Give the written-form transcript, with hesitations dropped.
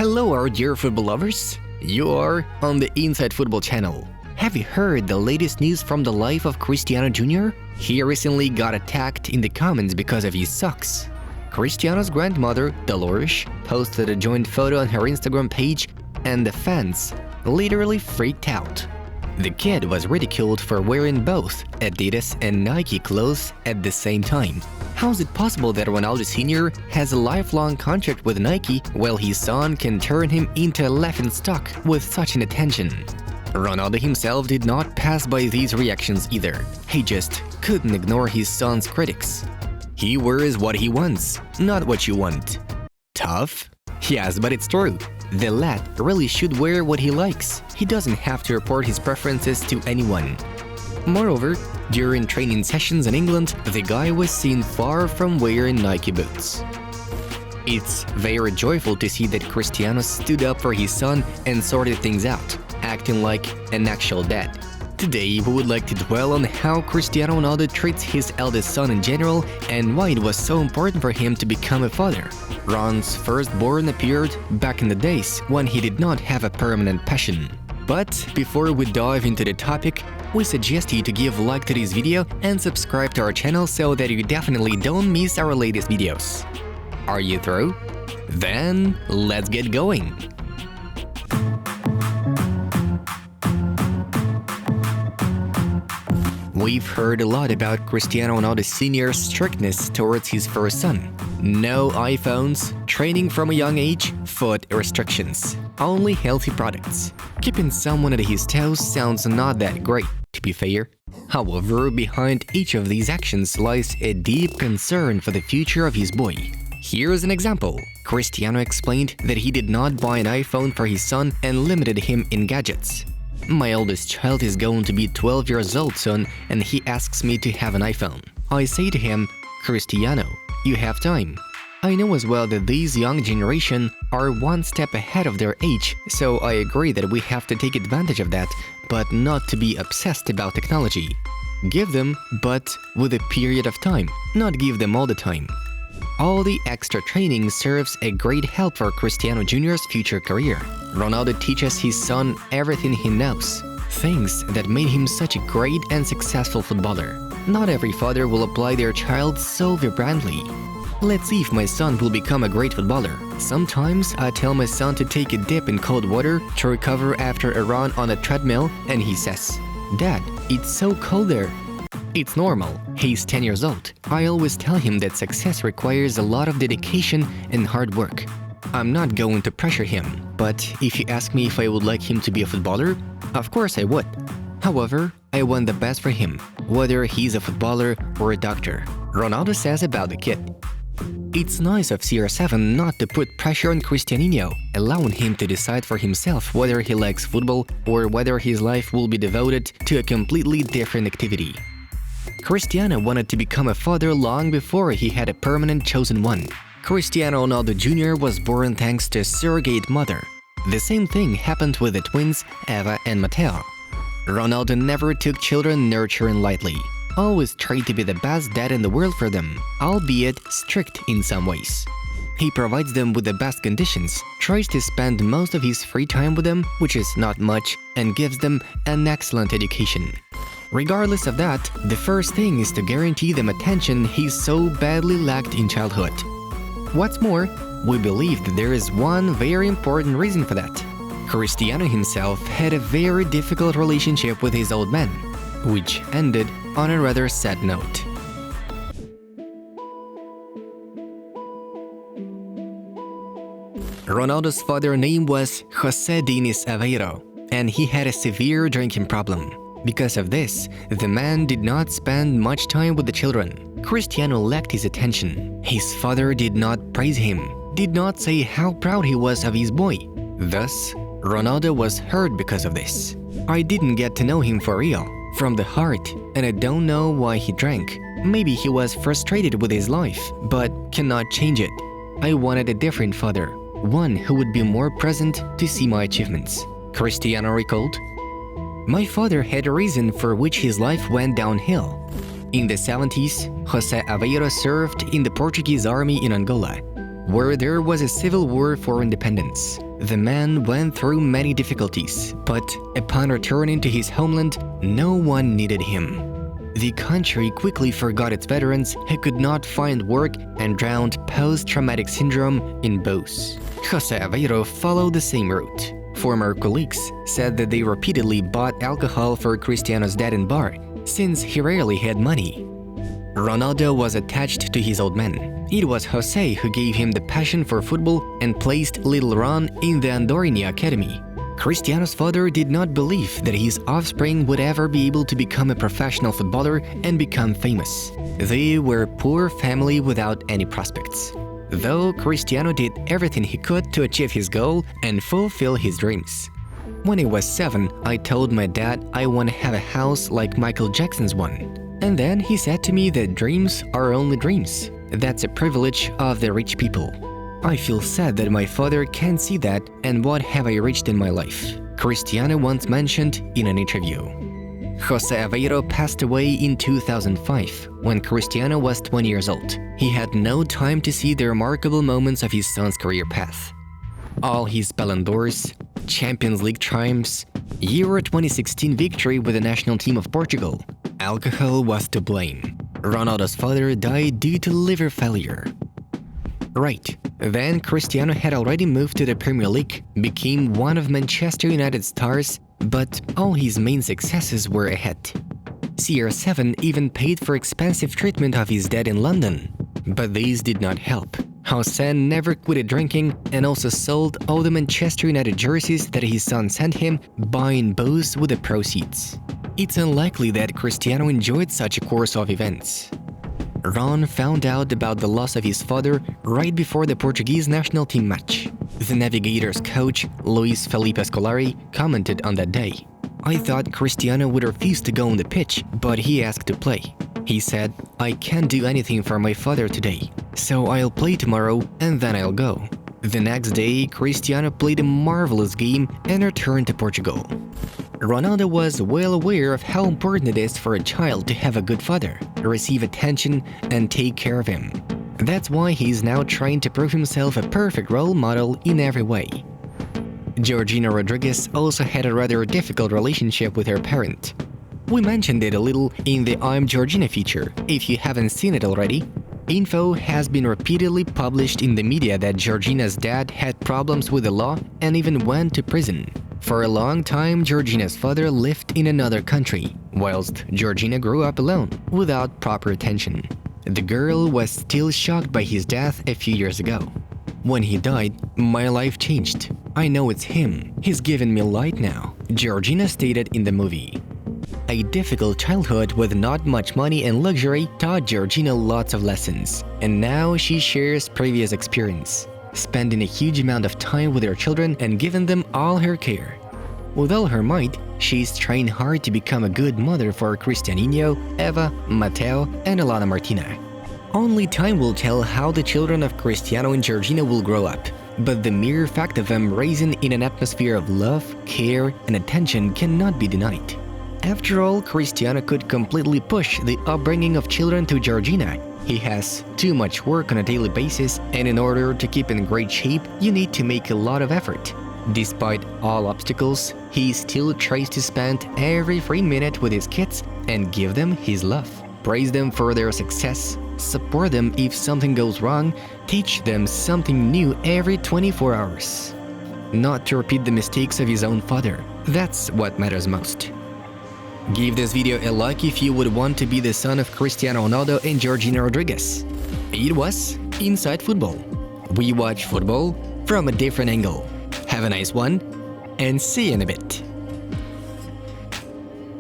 Hello, our dear football lovers. You are on the Inside Football channel. Have you heard the latest news from the life of Cristiano Jr? He recently got attacked in the comments because of his socks. Cristiano's grandmother, Dolores, posted a joint photo on her Instagram page, and the fans literally freaked out. The kid was ridiculed for wearing both Adidas and Nike clothes at the same time. How is it possible that Ronaldo Senior has a lifelong contract with Nike while his son can turn him into a laughingstock with such inattention? Ronaldo himself did not pass by these reactions either. He just couldn't ignore his son's critics. He wears what he wants, not what you want. Tough? Yes, but it's true. The lad really should wear what he likes. He doesn't have to report his preferences to anyone. Moreover, during training sessions in England, the guy was seen far from wearing Nike boots. It's very joyful to see that Cristiano stood up for his son and sorted things out, acting like an actual dad. Today, we would like to dwell on how Cristiano Ronaldo treats his eldest son in general and why it was so important for him to become a father. Ron's firstborn appeared back in the days when he did not have a permanent passion. But before we dive into the topic, we suggest you to give a like to this video and subscribe to our channel so that you definitely don't miss our latest videos. Are you through? Then let's get going! We've heard a lot about Cristiano Ronaldo Senior's strictness towards his first son. No iPhones, training from a young age, food restrictions, only healthy products. Keeping someone at his toes sounds not that great, to be fair. However, behind each of these actions lies a deep concern for the future of his boy. Here's an example. Cristiano explained that he did not buy an iPhone for his son and limited him in gadgets. My eldest child is going to be 12 years old soon, and he asks me to have an iPhone. I say to him, Cristiano, you have time. I know as well that these young generation are one step ahead of their age, so I agree that we have to take advantage of that, but not to be obsessed about technology. Give them, but with a period of time, not give them all the time. All the extra training serves a great help for Cristiano Jr.'s future career. Ronaldo teaches his son everything he knows, things that made him such a great and successful footballer. Not every father will apply their child so vibrantly. Let's see if my son will become a great footballer. Sometimes I tell my son to take a dip in cold water to recover after a run on a treadmill, and he says, "Dad, it's so cold there." It's normal. He's 10 years old. I always tell him that success requires a lot of dedication and hard work. I'm not going to pressure him, but if you ask me if I would like him to be a footballer, of course I would. However, I want the best for him, whether he's a footballer or a doctor. Ronaldo says about the kid. It's nice of CR7 not to put pressure on Cristiano, allowing him to decide for himself whether he likes football or whether his life will be devoted to a completely different activity. Cristiano wanted to become a father long before he had a permanent chosen one. Cristiano Ronaldo Jr. was born thanks to a surrogate mother. The same thing happened with the twins Eva and Matteo. Ronaldo never took children nurturing lightly. Always tried to be the best dad in the world for them, albeit strict in some ways. He provides them with the best conditions, tries to spend most of his free time with them, which is not much, and gives them an excellent education. Regardless of that, the first thing is to guarantee them attention he so badly lacked in childhood. What's more, we believe that there is one very important reason for that. Cristiano himself had a very difficult relationship with his old man, which ended on a rather sad note. Ronaldo's father's name was José Diniz Aveiro, and he had a severe drinking problem. Because of this, the man did not spend much time with the children. Cristiano lacked his attention. His father did not praise him, did not say how proud he was of his boy. Thus, Ronaldo was hurt because of this. I didn't get to know him for real, from the heart, and I don't know why he drank. Maybe he was frustrated with his life, but cannot change it. I wanted a different father, one who would be more present to see my achievements. Cristiano recalled. My father had a reason for which his life went downhill. In the 70s, José Aveiro served in the Portuguese army in Angola, where there was a civil war for independence. The man went through many difficulties, but upon returning to his homeland, no one needed him. The country quickly forgot its veterans who could not find work and drowned post-traumatic syndrome in booze. Jose Aveiro followed the same route. Former colleagues said that they repeatedly bought alcohol for Cristiano's dad in bar, since he rarely had money. Ronaldo was attached to his old man. It was Jose who gave him the passion for football and placed little Ron in the Andorrini Academy. Cristiano's father did not believe that his offspring would ever be able to become a professional footballer and become famous. They were a poor family without any prospects. Though Cristiano did everything he could to achieve his goal and fulfill his dreams. When I was 7, I told my dad I want to have a house like Michael Jackson's one. And then he said to me that dreams are only dreams. That's a privilege of the rich people. I feel sad that my father can't see that, and what have I reached in my life? Cristiano once mentioned in an interview. Jose Aveiro passed away in 2005, when Cristiano was 20 years old. He had no time to see the remarkable moments of his son's career path. All his Ballon d'Ors, Champions League triumphs, Euro 2016 victory with the national team of Portugal. Alcohol was to blame. Ronaldo's father died due to liver failure. Right, then Cristiano had already moved to the Premier League, became one of Manchester United's stars, but all his main successes were ahead. CR7 even paid for expensive treatment of his dad in London. But these did not help. Jose never quitted drinking and also sold all the Manchester United jerseys that his son sent him, buying booze with the proceeds. It's unlikely that Cristiano enjoyed such a course of events. Ron found out about the loss of his father right before the Portuguese national team match. The Navigators coach, Luis Felipe Scolari, commented on that day. I thought Cristiano would refuse to go on the pitch, but he asked to play. He said, I can't do anything for my father today, so I'll play tomorrow and then I'll go. The next day, Cristiano played a marvelous game and returned to Portugal. Ronaldo was well aware of how important it is for a child to have a good father, receive attention, and take care of him. That's why he's now trying to prove himself a perfect role model in every way. Georgina Rodriguez also had a rather difficult relationship with her parent. We mentioned it a little in the I'm Georgina feature, if you haven't seen it already. Info has been repeatedly published in the media that Georgina's dad had problems with the law and even went to prison. For a long time, Georgina's father lived in another country, whilst Georgina grew up alone, without proper attention. The girl was still shocked by his death a few years ago. When he died, my life changed. I know it's him. He's given me light now, Georgina stated in the movie. A difficult childhood with not much money and luxury taught Georgina lots of lessons, and now she shares previous experience, spending a huge amount of time with her children and giving them all her care. With all her might, she's trying hard to become a good mother for Cristianinho, Eva, Mateo, and Alana Martina. Only time will tell how the children of Cristiano and Georgina will grow up, but the mere fact of them raising in an atmosphere of love, care, and attention cannot be denied. After all, Cristiano could completely push the upbringing of children to Georgina. He has too much work on a daily basis, and in order to keep in great shape, you need to make a lot of effort. Despite all obstacles, he still tries to spend every free minute with his kids and give them his love. Praise them for their success, support them if something goes wrong, teach them something new every 24 hours. Not to repeat the mistakes of his own father. That's what matters most. Give this video a like if you would want to be the son of Cristiano Ronaldo and Georgina Rodriguez. It was Inside Football. We watch football from a different angle. Have a nice one, and see you in a bit.